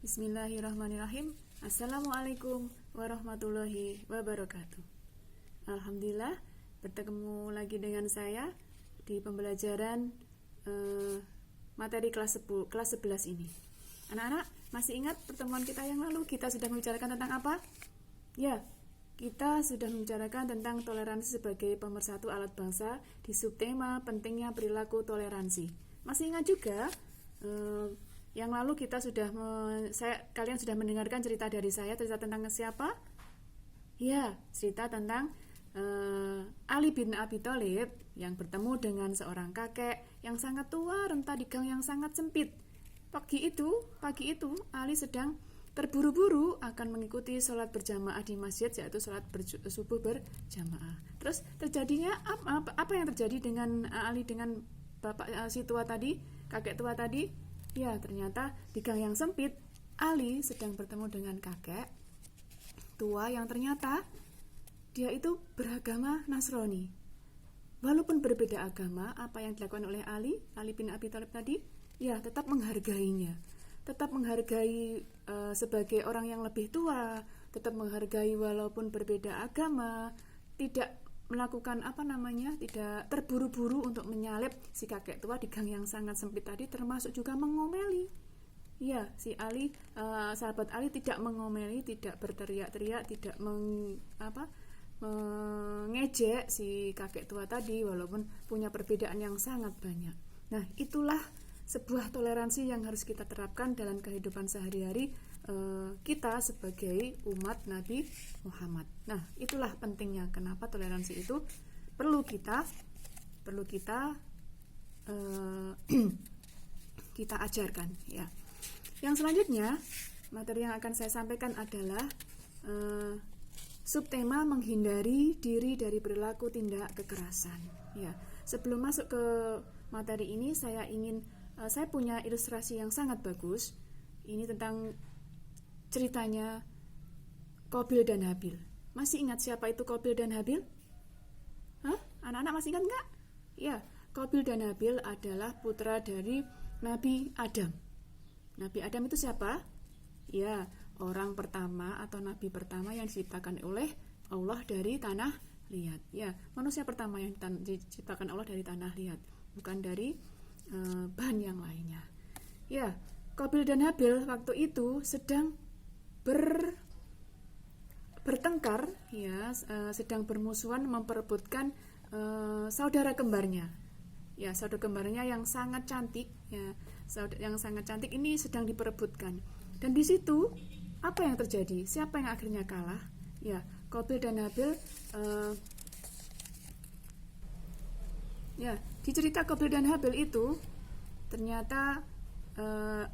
Bismillahirrahmanirrahim. Assalamualaikum warahmatullahi wabarakatuh. Alhamdulillah, bertemu lagi dengan saya di pembelajaran materi kelas 11 ini. Anak-anak, masih ingat pertemuan kita yang lalu kita sudah membicarakan tentang apa? Ya, kita sudah membicarakan tentang toleransi sebagai pemersatu alat bangsa di subtema pentingnya perilaku toleransi. Masih ingat juga yang lalu kita sudah kalian sudah mendengarkan cerita dari saya, cerita tentang siapa? Ya, cerita tentang Ali bin Abi Thalib yang bertemu dengan seorang kakek yang sangat tua renta di gang yang sangat sempit. Pagi itu Ali sedang terburu-buru akan mengikuti sholat berjamaah di masjid, yaitu sholat subuh berjamaah. Terus terjadinya apa yang terjadi dengan Ali dengan bapak si tua tadi, kakek tua tadi? Ya, ternyata di gang yang sempit Ali sedang bertemu dengan kakek tua yang ternyata dia itu beragama Nasrani. Walaupun berbeda agama, apa yang dilakukan oleh Ali bin Abi Thalib tadi? Ya, tetap menghargainya. Tetap menghargai sebagai orang yang lebih tua, tetap menghargai walaupun berbeda agama, tidak melakukan tidak terburu-buru untuk menyalip si kakek tua di gang yang sangat sempit tadi, termasuk juga mengomeli. Ya, si Ali, sahabat Ali tidak mengomeli, tidak berteriak-teriak, tidak mengejek si kakek tua tadi walaupun punya perbedaan yang sangat banyak. Nah, itulah sebuah toleransi yang harus kita terapkan dalam kehidupan sehari-hari kita sebagai umat Nabi Muhammad. Nah, itulah pentingnya kenapa toleransi itu perlu kita kita ajarkan. Ya. Yang selanjutnya materi yang akan saya sampaikan adalah subtema menghindari diri dari perilaku tindak kekerasan. Ya, sebelum masuk ke materi ini saya punya ilustrasi yang sangat bagus. Ini tentang ceritanya Qabil dan Habil. Masih ingat siapa itu Qabil dan Habil? Hah? Anak-anak masih ingat nggak? Ya, Qabil dan Habil adalah putra dari Nabi Adam. Nabi Adam itu siapa? Ya, orang pertama atau nabi pertama yang diciptakan oleh Allah dari tanah liat. Ya, manusia pertama yang diciptakan Allah dari tanah liat, bukan dari bahan yang lainnya. Ya, Qabil dan Habil waktu itu sedang bertengkar, ya, sedang bermusuhan memperebutkan saudara kembarnya. Ya, saudara kembarnya yang sangat cantik, ya, yang sangat cantik ini sedang diperebutkan. Dan di situ apa yang terjadi? Siapa yang akhirnya kalah? Ya, Qabil dan Habil. Ya, di cerita Qabil dan Habil itu ternyata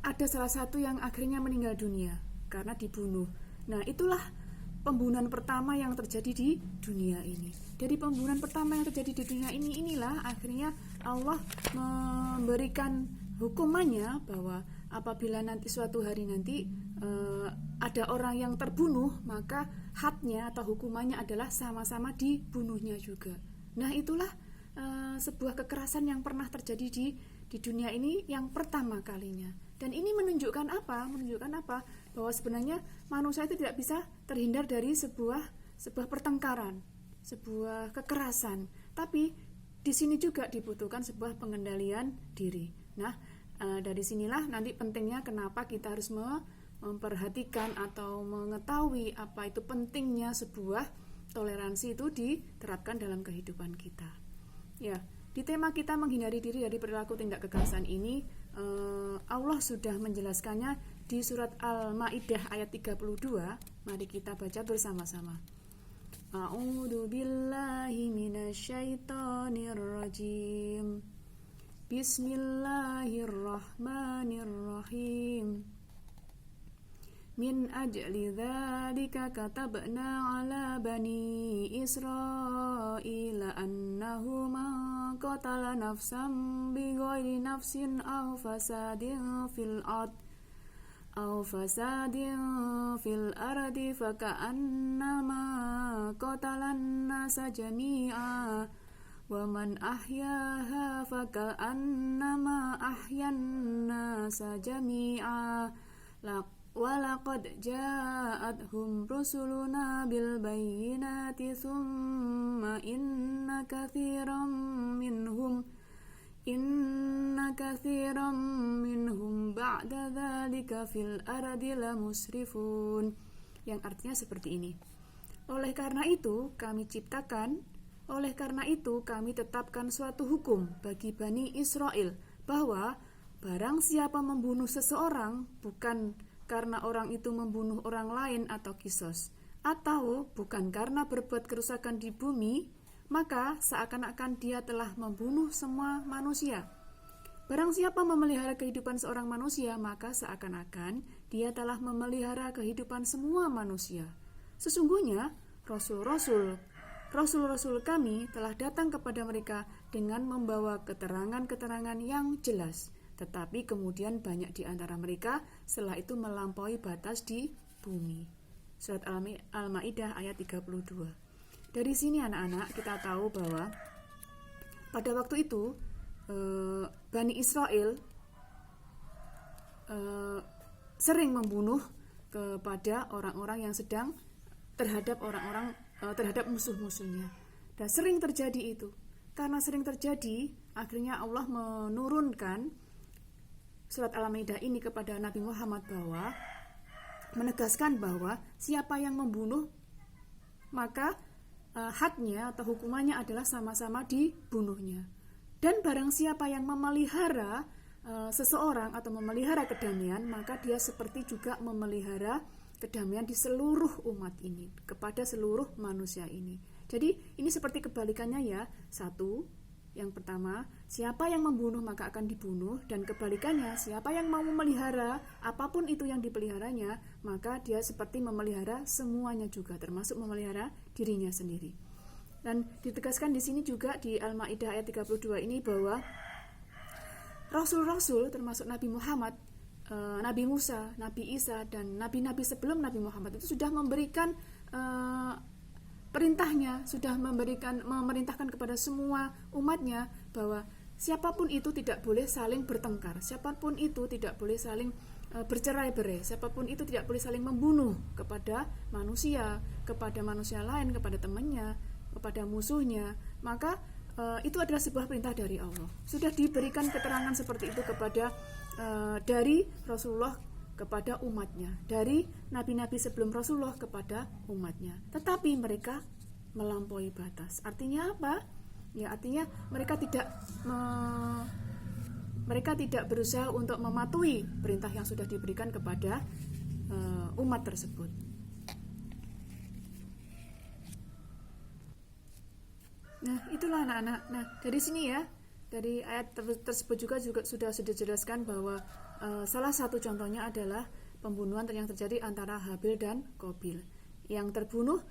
ada salah satu yang akhirnya meninggal dunia karena dibunuh. Nah, itulah pembunuhan pertama yang terjadi di dunia ini. Dari pembunuhan pertama yang terjadi di dunia inilah akhirnya Allah memberikan hukumannya bahwa apabila nanti suatu hari nanti ada orang yang terbunuh, maka hadnya atau hukumannya adalah sama-sama dibunuhnya juga. Nah, itulah sebuah kekerasan yang pernah terjadi di dunia ini yang pertama kalinya. Dan ini menunjukkan apa? Bahwa sebenarnya manusia itu tidak bisa terhindar dari sebuah pertengkaran, sebuah kekerasan. Tapi di sini juga dibutuhkan sebuah pengendalian diri. Nah, dari sinilah nanti pentingnya kenapa kita harus memperhatikan atau mengetahui apa itu pentingnya sebuah toleransi itu diterapkan dalam kehidupan kita. Ya, di tema kita menghindari diri dari perilaku tindak kekerasan ini, Allah sudah menjelaskannya di surat Al-Maidah ayat 32. Mari kita baca bersama-sama. A'udzu billahi minasyaitonir rajim. Bismillahirrahmanirrahim. Min ajli dzalika katabna ala bani Israila annahu man qatala nafsan bighairi nafsin aw fasadin fil ardi faka'annama qatalan nasa jami'a wa man ahyaha faka'annama ahyan nasa jami'a walaqad ja'athum rusuluna bil bayyinati thumma inna kathiran minhum ba'da dzalika fil ardi lamusrifun, yang artinya seperti ini. Oleh karena itu kami tetapkan suatu hukum bagi Bani Israel, bahwa barang siapa membunuh seseorang bukan karena orang itu membunuh orang lain atau kisos, atau bukan karena berbuat kerusakan di bumi, maka seakan-akan dia telah membunuh semua manusia. Barang siapa memelihara kehidupan seorang manusia, maka seakan-akan dia telah memelihara kehidupan semua manusia. Sesungguhnya Rasul-Rasul kami telah datang kepada mereka dengan membawa keterangan-keterangan yang jelas, tetapi kemudian banyak di antara mereka setelah itu melampaui batas di bumi. Surat Al-Maidah ayat 32. Dari sini anak-anak kita tahu bahwa pada waktu itu Bani Israel sering membunuh kepada orang-orang yang sedang terhadap musuh-musuhnya. Dan sering terjadi itu. Karena sering terjadi, akhirnya Allah menurunkan surat Al-Maidah ini kepada Nabi Muhammad, bahwa menegaskan bahwa siapa yang membunuh, maka hadnya atau hukumannya adalah sama-sama dibunuhnya. Dan barang siapa yang memelihara seseorang atau memelihara kedamaian, maka dia seperti juga memelihara kedamaian di seluruh umat ini, kepada seluruh manusia ini. Jadi ini seperti kebalikannya ya. Satu, yang pertama, siapa yang membunuh maka akan dibunuh, dan kebalikannya, siapa yang mau memelihara apapun itu yang dipeliharanya, maka dia seperti memelihara semuanya juga, termasuk memelihara dirinya sendiri. Dan ditegaskan di sini juga di Al-Maidah ayat 32 ini bahwa Rasul-Rasul termasuk Nabi Muhammad, Nabi Musa, Nabi Isa, dan nabi-nabi sebelum Nabi Muhammad itu sudah memberikan perintahnya, sudah memerintahkan kepada semua umatnya bahwa siapapun itu tidak boleh saling bertengkar, siapapun itu tidak boleh saling bercerai-berai, siapapun itu tidak boleh saling membunuh kepada manusia lain, kepada temannya, kepada musuhnya. Maka itu adalah sebuah perintah dari Allah. Sudah diberikan keterangan seperti itu kepada dari Rasulullah kepada umatnya, dari nabi-nabi sebelum Rasulullah kepada umatnya. Tetapi mereka melampaui batas. Artinya apa? Ya, artinya mereka tidak berusaha untuk mematuhi perintah yang sudah diberikan kepada umat tersebut. Nah, itulah anak-anak. Nah, dari sini ya, dari ayat tersebut juga sudah dijelaskan bahwa salah satu contohnya adalah pembunuhan yang terjadi antara Habil dan Qabil. Yang terbunuh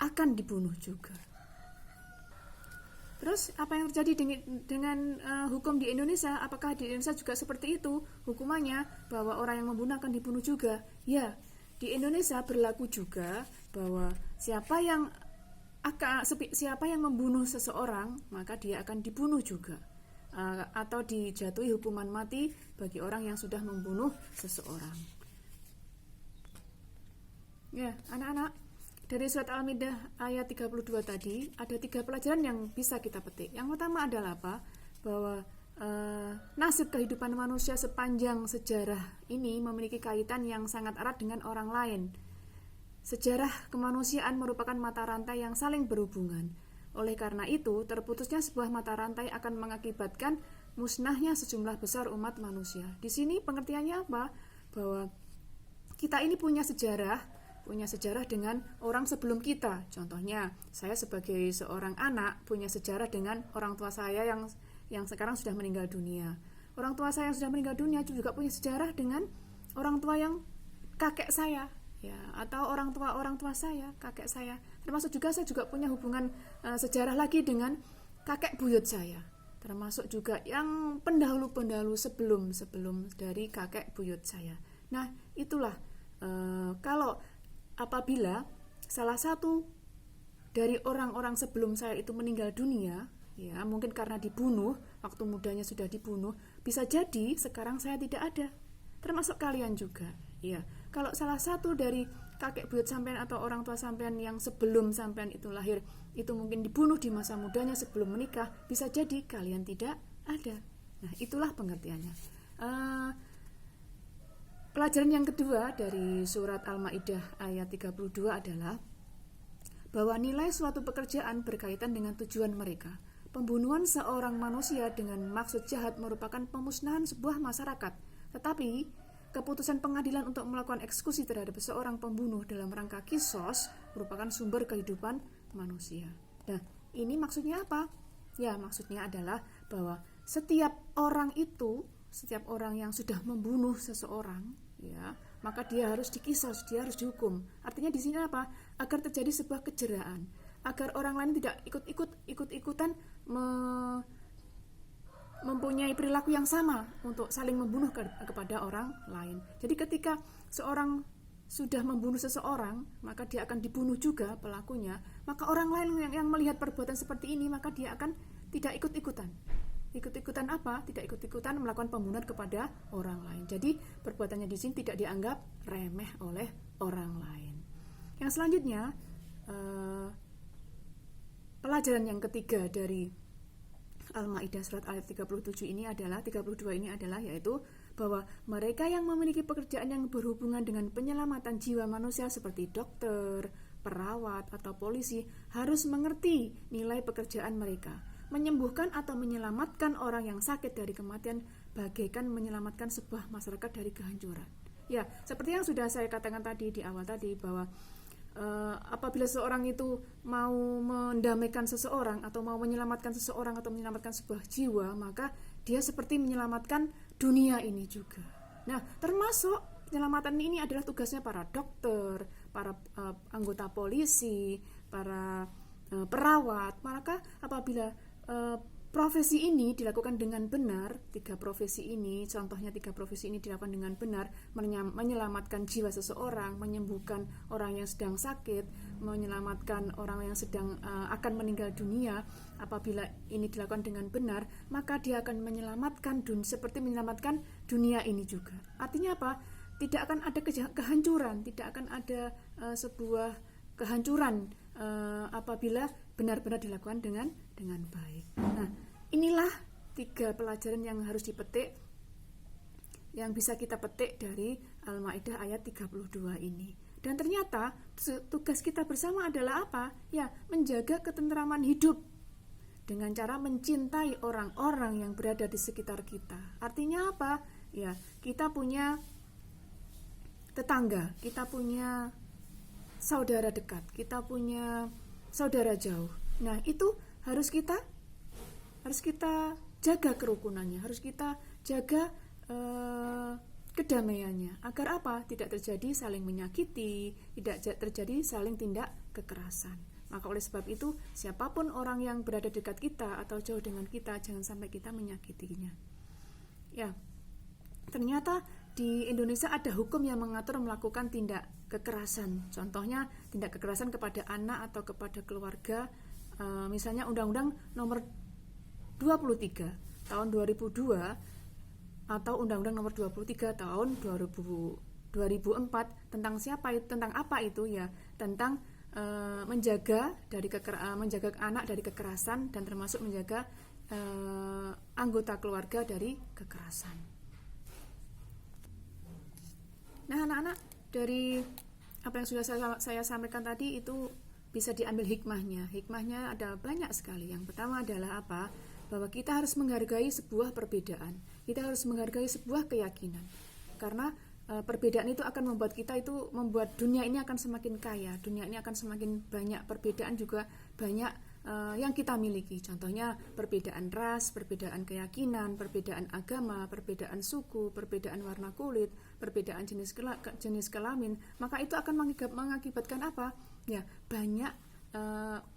akan dibunuh juga. Terus apa yang terjadi dengan hukum di Indonesia? Apakah di Indonesia juga seperti itu hukumannya, bahwa orang yang membunuh akan dibunuh juga? Ya, di Indonesia berlaku juga bahwa siapa yang membunuh seseorang, maka dia akan dibunuh juga, atau dijatuhi hukuman mati bagi orang yang sudah membunuh seseorang. Ya, anak-anak, dari surat Al-Maidah ayat 32 tadi ada 3 pelajaran yang bisa kita petik. Yang pertama adalah apa? Bahwa nasib kehidupan manusia sepanjang sejarah ini memiliki kaitan yang sangat erat dengan orang lain. Sejarah kemanusiaan merupakan mata rantai yang saling berhubungan. Oleh karena itu, terputusnya sebuah mata rantai akan mengakibatkan musnahnya sejumlah besar umat manusia. Di sini pengertiannya apa? Bahwa kita ini punya sejarah dengan orang sebelum kita. Contohnya, saya sebagai seorang anak punya sejarah dengan orang tua saya yang sekarang sudah meninggal dunia. Orang tua saya yang sudah meninggal dunia juga punya sejarah dengan orang tua yang kakek saya, ya, atau orang tua saya, kakek saya. Termasuk juga saya juga punya hubungan sejarah lagi dengan kakek buyut saya. Termasuk juga yang pendahulu-pendahulu sebelum dari kakek buyut saya. Nah, itulah kalau apabila salah satu dari orang-orang sebelum saya itu meninggal dunia, ya mungkin karena dibunuh, waktu mudanya sudah dibunuh, bisa jadi sekarang saya tidak ada. Termasuk kalian juga. Ya, kalau salah satu dari kakek buyut sampean atau orang tua sampean yang sebelum sampean itu lahir itu mungkin dibunuh di masa mudanya sebelum menikah, bisa jadi kalian tidak ada. Nah, itulah pengertiannya. Pelajaran yang kedua dari surat Al-Maidah ayat 32 adalah bahwa nilai suatu pekerjaan berkaitan dengan tujuan mereka. Pembunuhan seorang manusia dengan maksud jahat merupakan pemusnahan sebuah masyarakat. Tetapi, keputusan pengadilan untuk melakukan eksekusi terhadap seorang pembunuh dalam rangka kisos merupakan sumber kehidupan manusia. Nah, ini maksudnya apa? Ya, maksudnya adalah bahwa setiap orang yang sudah membunuh seseorang, ya, maka dia harus dikisos, dia harus dihukum. Artinya di sini apa? Agar terjadi sebuah kejeraan, agar orang lain tidak ikut-ikutan mempunyai perilaku yang sama untuk saling membunuh kepada orang lain. Jadi ketika seorang sudah membunuh seseorang, maka dia akan dibunuh juga pelakunya. Maka orang lain yang melihat perbuatan seperti ini, maka dia akan tidak ikut-ikutan. Ikut-ikutan apa? Tidak ikut-ikutan melakukan pembunuhan kepada orang lain. Jadi perbuatannya di sini tidak dianggap remeh oleh orang lain. Yang selanjutnya, pelajaran yang ketiga dari Al-Maidah surat ayat 32 ini adalah yaitu bahwa mereka yang memiliki pekerjaan yang berhubungan dengan penyelamatan jiwa manusia seperti dokter, perawat, atau polisi harus mengerti nilai pekerjaan mereka. Menyembuhkan atau menyelamatkan orang yang sakit dari kematian bagaikan menyelamatkan sebuah masyarakat dari kehancuran. Ya, seperti yang sudah saya katakan tadi di awal tadi bahwa apabila seorang itu mau mendamaikan seseorang atau mau menyelamatkan seseorang atau menyelamatkan sebuah jiwa, maka dia seperti menyelamatkan dunia ini juga. Nah, termasuk penyelamatan ini adalah tugasnya para dokter, para anggota polisi, para perawat. Maka apabila profesi ini dilakukan dengan benar, tiga profesi ini dilakukan dengan benar, menyelamatkan jiwa seseorang, menyembuhkan orang yang sedang sakit, menyelamatkan orang yang sedang akan meninggal dunia. Apabila ini dilakukan dengan benar, maka dia akan menyelamatkan seperti menyelamatkan dunia ini juga. Artinya apa? Tidak akan ada kehancuran, tidak akan ada sebuah kehancuran apabila benar-benar dilakukan dengan baik. Nah, inilah 3 pelajaran yang harus dipetik, yang bisa kita petik dari Al-Maidah ayat 32 ini. Dan ternyata tugas kita bersama adalah apa? Ya, menjaga ketentraman hidup dengan cara mencintai orang-orang yang berada di sekitar kita. Artinya apa? Ya, kita punya tetangga, kita punya saudara dekat, kita punya saudara jauh. Nah, itu harus kita jaga kerukunannya, harus kita jaga kedamaiannya. Agar apa? Tidak terjadi saling menyakiti, tidak terjadi saling tindak kekerasan. Maka oleh sebab itu, siapapun orang yang berada dekat kita atau jauh dengan kita, jangan sampai kita menyakitinya. Ya, ternyata di Indonesia ada hukum yang mengatur melakukan tindak kekerasan. Contohnya tindak kekerasan kepada anak atau kepada keluarga. Misalnya Undang-Undang Nomor 23 tahun 2002 atau Undang-Undang Nomor 23 tahun 2004 tentang apa itu ya? Tentang menjaga anak dari kekerasan dan termasuk menjaga anggota keluarga dari kekerasan. Nah, anak-anak, dari apa yang sudah saya sampaikan tadi itu bisa diambil hikmahnya. Hikmahnya ada banyak sekali. Yang pertama adalah apa? Bahwa kita harus menghargai sebuah perbedaan. Kita harus menghargai sebuah keyakinan. Karena perbedaan itu akan membuat dunia ini akan semakin kaya. Dunia ini akan semakin banyak, perbedaan juga banyak yang kita miliki. Contohnya perbedaan ras, perbedaan keyakinan, perbedaan agama, perbedaan suku, perbedaan warna kulit, perbedaan jenis kelamin. Maka itu akan mengakibatkan apa? Ya, banyak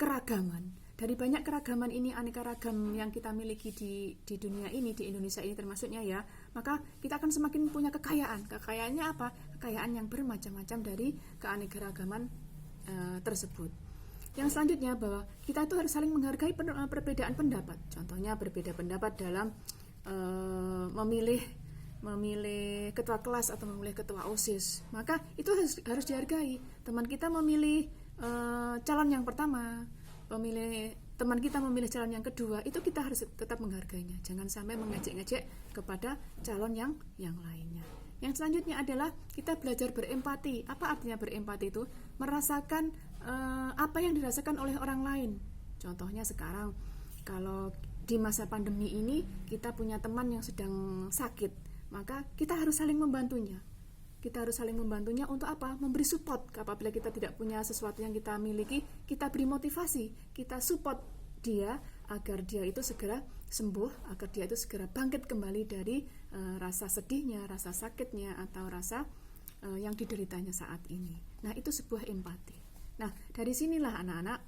keragaman. Dari banyak keragaman ini, aneka ragam yang kita miliki di dunia ini, di Indonesia ini termasuknya ya, maka kita akan semakin punya kekayaan. Kekayaannya apa? Kekayaan yang bermacam-macam dari keanekaragaman tersebut. Yang selanjutnya bahwa kita itu harus saling menghargai perbedaan pendapat. Contohnya berbeda pendapat dalam memilih memilih ketua kelas atau memilih ketua OSIS, maka itu harus dihargai. Teman kita memilih calon yang pertama, teman kita memilih calon yang kedua, itu kita harus tetap menghargainya. Jangan sampai mengejek-ngejek kepada calon yang lainnya. Yang selanjutnya adalah kita belajar berempati. Apa artinya berempati itu? Merasakan apa yang dirasakan oleh orang lain. Contohnya sekarang, kalau di masa pandemi ini kita punya teman yang sedang sakit, maka kita harus saling membantunya. Kita harus saling membantunya untuk apa? Memberi support. Apabila kita tidak punya sesuatu yang kita miliki, kita beri motivasi, kita support dia agar dia itu segera sembuh, agar dia itu segera bangkit kembali dari rasa sedihnya, rasa sakitnya, atau rasa yang dideritanya saat ini. Nah, itu sebuah empati. Nah, dari sinilah anak-anak,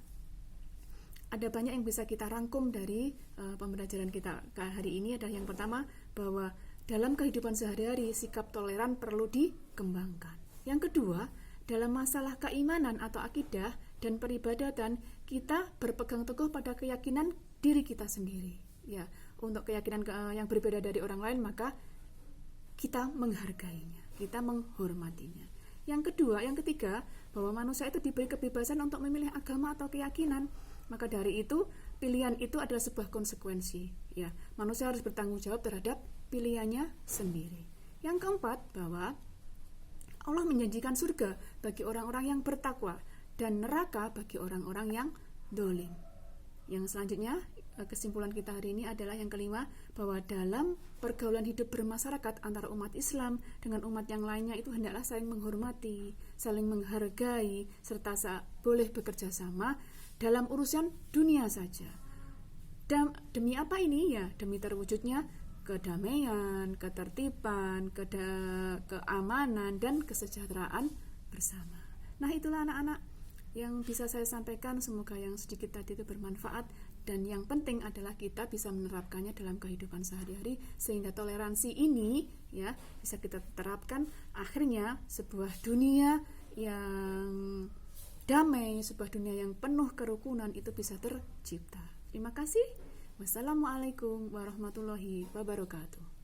ada banyak yang bisa kita rangkum dari pembelajaran kita hari ini. Adalah yang pertama, bahwa dalam kehidupan sehari-hari sikap toleran perlu dikembangkan. Yang kedua, dalam masalah keimanan atau akidah dan peribadatan, kita berpegang teguh pada keyakinan diri kita sendiri. Ya, untuk keyakinan yang berbeda dari orang lain, maka kita menghargainya, kita menghormatinya. Yang ketiga, bahwa manusia itu diberi kebebasan untuk memilih agama atau keyakinan. Maka dari itu, pilihan itu adalah sebuah konsekuensi. Ya, manusia harus bertanggung jawab terhadap pilihannya sendiri. Yang keempat, bahwa Allah menjanjikan surga bagi orang-orang yang bertakwa dan neraka bagi orang-orang yang dolim. Yang selanjutnya, kesimpulan kita hari ini adalah yang kelima, bahwa dalam pergaulan hidup bermasyarakat antara umat Islam dengan umat yang lainnya itu hendaklah saling menghormati, saling menghargai, serta boleh bekerja sama dalam urusan dunia saja. Demi apa ini? Ya, demi terwujudnya kedamaian, ketertiban, keamanan, dan kesejahteraan bersama. Nah, itulah anak-anak yang bisa saya sampaikan. Semoga yang sedikit tadi itu bermanfaat, dan yang penting adalah kita bisa menerapkannya dalam kehidupan sehari-hari sehingga toleransi ini ya bisa kita terapkan. Akhirnya sebuah dunia yang damai, sebuah dunia yang penuh kerukunan itu bisa tercipta. Terima kasih. Wassalamualaikum warahmatullahi wabarakatuh.